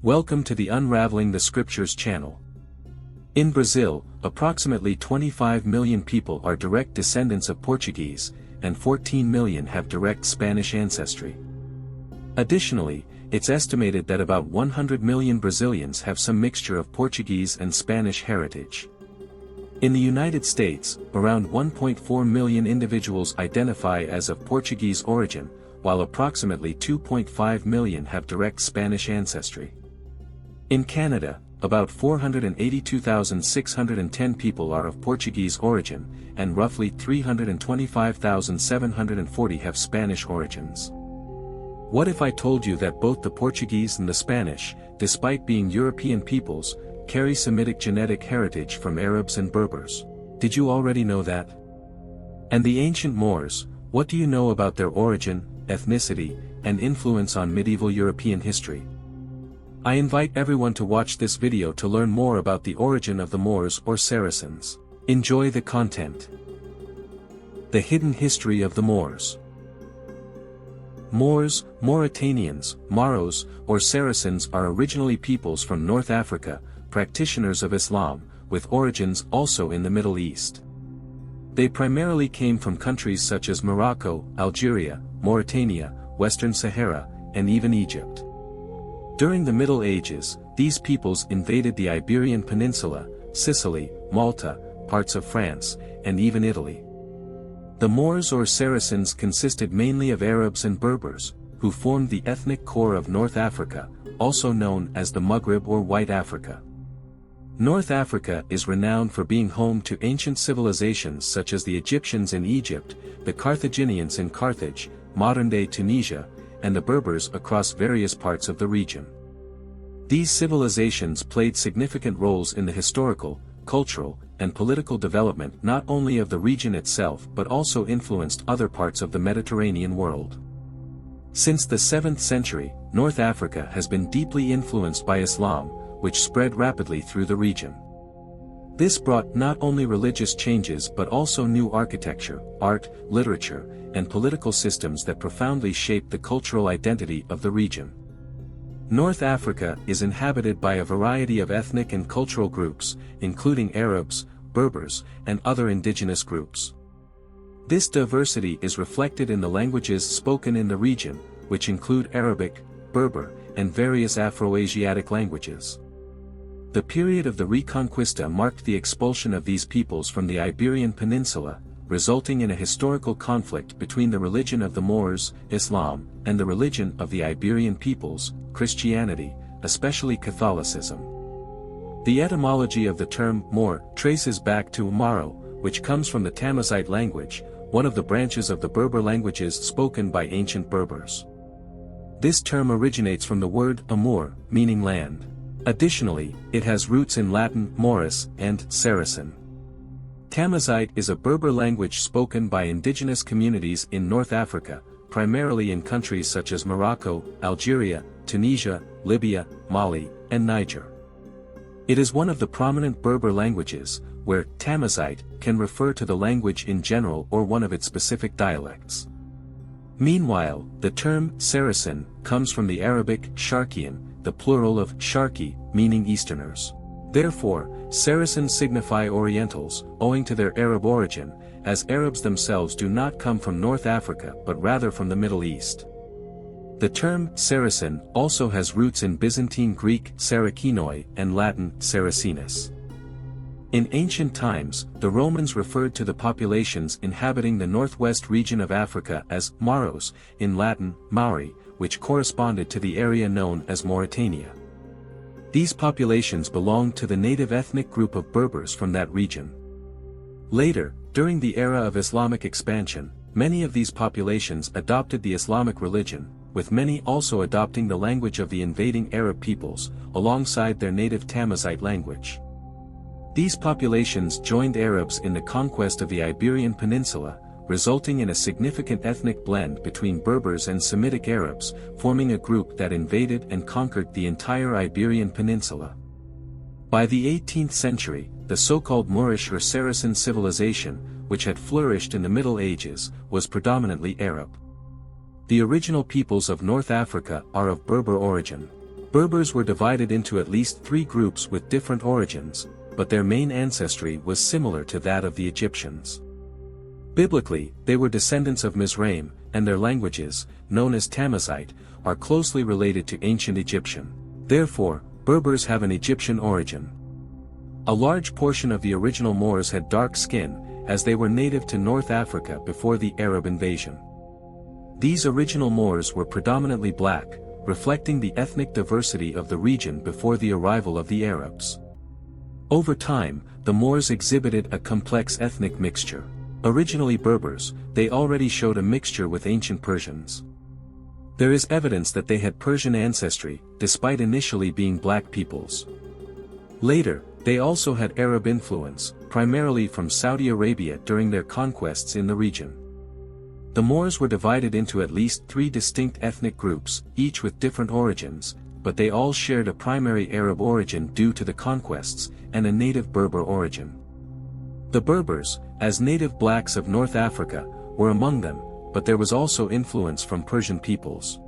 Welcome to the Unraveling the Scriptures channel. In Brazil, approximately 25 million people are direct descendants of Portuguese, and 14 million have direct Spanish ancestry. Additionally, it's estimated that about 100 million Brazilians have some mixture of Portuguese and Spanish heritage. In the United States, around 1.4 million individuals identify as of Portuguese origin, while approximately 2.5 million have direct Spanish ancestry. In Canada, about 482,610 people are of Portuguese origin, and roughly 325,740 have Spanish origins. What if I told you that both the Portuguese and the Spanish, despite being European peoples, carry Semitic genetic heritage from Arabs and Berbers? Did you already know that? And the ancient Moors, what do you know about their origin, ethnicity, and influence on medieval European history? I invite everyone to watch this video to learn more about the origin of the Moors or Saracens. Enjoy the content. The hidden history of the Moors. Moors, Mauritanians, Maros, or Saracens are originally peoples from North Africa, practitioners of Islam, with origins also in the Middle East. They primarily came from countries such as Morocco, Algeria, Mauritania, Western Sahara, and even Egypt. During the Middle Ages, these peoples invaded the Iberian Peninsula, Sicily, Malta, parts of France, and even Italy. The Moors or Saracens consisted mainly of Arabs and Berbers, who formed the ethnic core of North Africa, also known as the Maghreb or White Africa. North Africa is renowned for being home to ancient civilizations such as the Egyptians in Egypt, the Carthaginians in Carthage, modern-day Tunisia, and the Berbers across various parts of the region. These civilizations played significant roles in the historical, cultural, and political development not only of the region itself but also influenced other parts of the Mediterranean world. Since the 7th century, North Africa has been deeply influenced by Islam, which spread rapidly through the region. This brought not only religious changes but also new architecture, art, literature, and political systems that profoundly shaped the cultural identity of the region. North Africa is inhabited by a variety of ethnic and cultural groups, including Arabs, Berbers, and other indigenous groups. This diversity is reflected in the languages spoken in the region, which include Arabic, Berber, and various Afro-Asiatic languages. The period of the Reconquista marked the expulsion of these peoples from the Iberian Peninsula, resulting in a historical conflict between the religion of the Moors, Islam, and the religion of the Iberian peoples, Christianity, especially Catholicism. The etymology of the term Moor traces back to Maro, which comes from the Tamazight language, one of the branches of the Berber languages spoken by ancient Berbers. This term originates from the word Amur, meaning land. Additionally, it has roots in Latin Moris and Saracen. Tamazight is a Berber language spoken by indigenous communities in North Africa, primarily in countries such as Morocco, Algeria, Tunisia, Libya, Mali, and Niger. It is one of the prominent Berber languages, where Tamazight can refer to the language in general or one of its specific dialects. Meanwhile, the term Saracen comes from the Arabic Sharqian, the plural of Sharqi, meaning Easterners. Therefore, Saracens signify Orientals, owing to their Arab origin, as Arabs themselves do not come from North Africa but rather from the Middle East. The term Saracen also has roots in Byzantine Greek Sarakinoi and Latin Saracenus. In ancient times, the Romans referred to the populations inhabiting the northwest region of Africa as Maros, in Latin Mauri, which corresponded to the area known as Mauritania. These populations belonged to the native ethnic group of Berbers from that region. Later, during the era of Islamic expansion, many of these populations adopted the Islamic religion, with many also adopting the language of the invading Arab peoples, alongside their native Tamazight language. These populations joined Arabs in the conquest of the Iberian Peninsula, resulting in a significant ethnic blend between Berbers and Semitic Arabs, forming a group that invaded and conquered the entire Iberian Peninsula. By the 18th century, the so-called Moorish or Saracen civilization, which had flourished in the Middle Ages, was predominantly Arab. The original peoples of North Africa are of Berber origin. Berbers were divided into at least 3 groups with different origins, but their main ancestry was similar to that of the Egyptians. Biblically, they were descendants of Mizraim, and their languages, known as Tamazight, are closely related to ancient Egyptian. Therefore, Berbers have an Egyptian origin. A large portion of the original Moors had dark skin, as they were native to North Africa before the Arab invasion. These original Moors were predominantly black, reflecting the ethnic diversity of the region before the arrival of the Arabs. Over time, the Moors exhibited a complex ethnic mixture. Originally Berbers, they already showed a mixture with ancient Persians. There is evidence that they had Persian ancestry, despite initially being black peoples. Later, they also had Arab influence, primarily from Saudi Arabia during their conquests in the region. The Moors were divided into at least 3 distinct ethnic groups, each with different origins, but they all shared a primary Arab origin due to the conquests, and a native Berber origin. The Berbers, as native blacks of North Africa, were among them, but there was also influence from Persian peoples.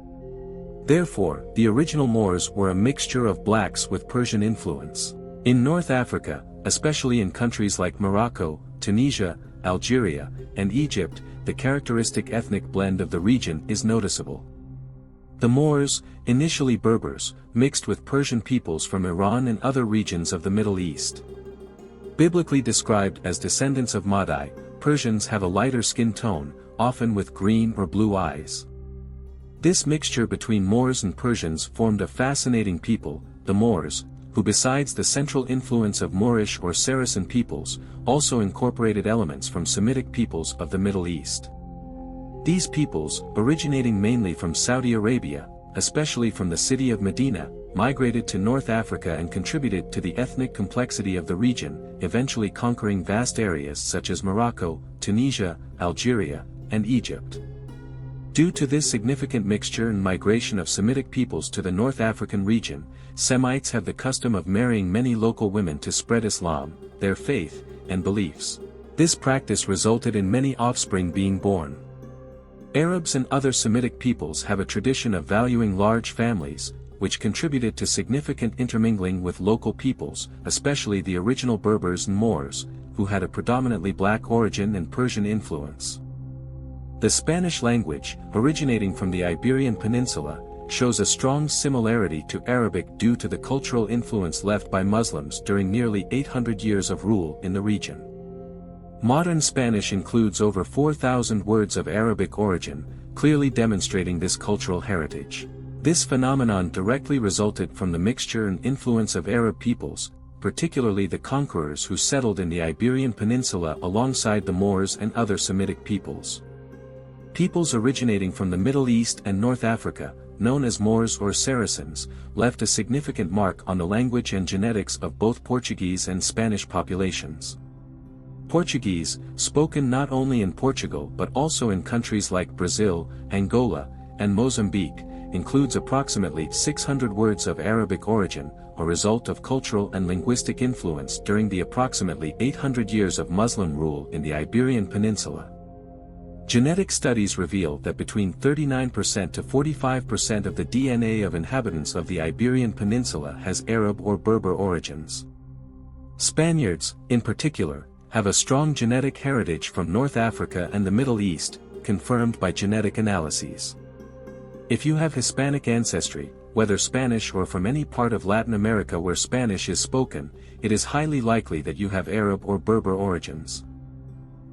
Therefore, the original Moors were a mixture of blacks with Persian influence. In North Africa, especially in countries like Morocco, Tunisia, Algeria, and Egypt, the characteristic ethnic blend of the region is noticeable. The Moors, initially Berbers, mixed with Persian peoples from Iran and other regions of the Middle East. Biblically described as descendants of Madai, Persians have a lighter skin tone, often with green or blue eyes. This mixture between Moors and Persians formed a fascinating people, the Moors, who besides the central influence of Moorish or Saracen peoples, also incorporated elements from Semitic peoples of the Middle East. These peoples, originating mainly from Saudi Arabia, especially from the city of Medina, migrated to North Africa and contributed to the ethnic complexity of the region, eventually conquering vast areas such as Morocco, Tunisia, Algeria, and Egypt. Due to this significant mixture and migration of Semitic peoples to the North African region, Semites have the custom of marrying many local women to spread Islam, their faith, and beliefs. This practice resulted in many offspring being born. Arabs and other Semitic peoples have a tradition of valuing large families, which contributed to significant intermingling with local peoples, especially the original Berbers and Moors, who had a predominantly black origin and Persian influence. The Spanish language, originating from the Iberian Peninsula, shows a strong similarity to Arabic due to the cultural influence left by Muslims during nearly 800 years of rule in the region. Modern Spanish includes over 4,000 words of Arabic origin, clearly demonstrating this cultural heritage. This phenomenon directly resulted from the mixture and influence of Arab peoples, particularly the conquerors who settled in the Iberian Peninsula alongside the Moors and other Semitic peoples. Peoples originating from the Middle East and North Africa, known as Moors or Saracens, left a significant mark on the language and genetics of both Portuguese and Spanish populations. Portuguese, spoken not only in Portugal but also in countries like Brazil, Angola, and Mozambique, includes approximately 600 words of Arabic origin, a result of cultural and linguistic influence during the approximately 800 years of Muslim rule in the Iberian Peninsula. Genetic studies reveal that between 39% to 45% of the DNA of inhabitants of the Iberian Peninsula has Arab or Berber origins. Spaniards, in particular, have a strong genetic heritage from North Africa and the Middle East, confirmed by genetic analyses. If you have Hispanic ancestry, whether Spanish or from any part of Latin America where Spanish is spoken, it is highly likely that you have Arab or Berber origins.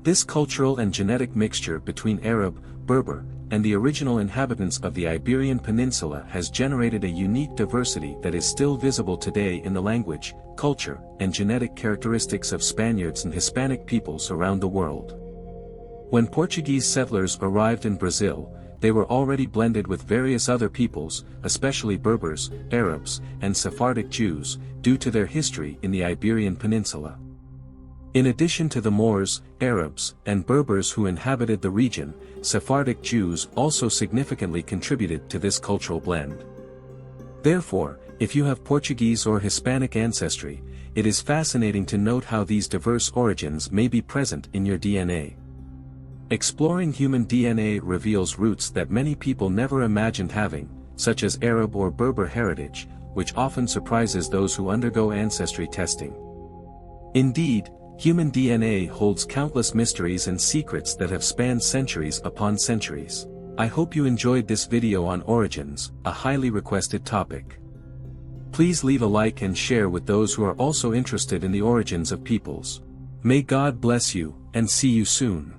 This cultural and genetic mixture between Arab, Berber, and the original inhabitants of the Iberian Peninsula has generated a unique diversity that is still visible today in the language, culture, and genetic characteristics of Spaniards and Hispanic peoples around the world. When Portuguese settlers arrived in Brazil, they were already blended with various other peoples, especially Berbers, Arabs, and Sephardic Jews, due to their history in the Iberian Peninsula. In addition to the Moors, Arabs, and Berbers who inhabited the region, Sephardic Jews also significantly contributed to this cultural blend. Therefore, if you have Portuguese or Hispanic ancestry, it is fascinating to note how these diverse origins may be present in your DNA. Exploring human DNA reveals roots that many people never imagined having, such as Arab or Berber heritage, which often surprises those who undergo ancestry testing. Indeed, human DNA holds countless mysteries and secrets that have spanned centuries upon centuries. I hope you enjoyed this video on origins, a highly requested topic. Please leave a like and share with those who are also interested in the origins of peoples. May God bless you, and see you soon.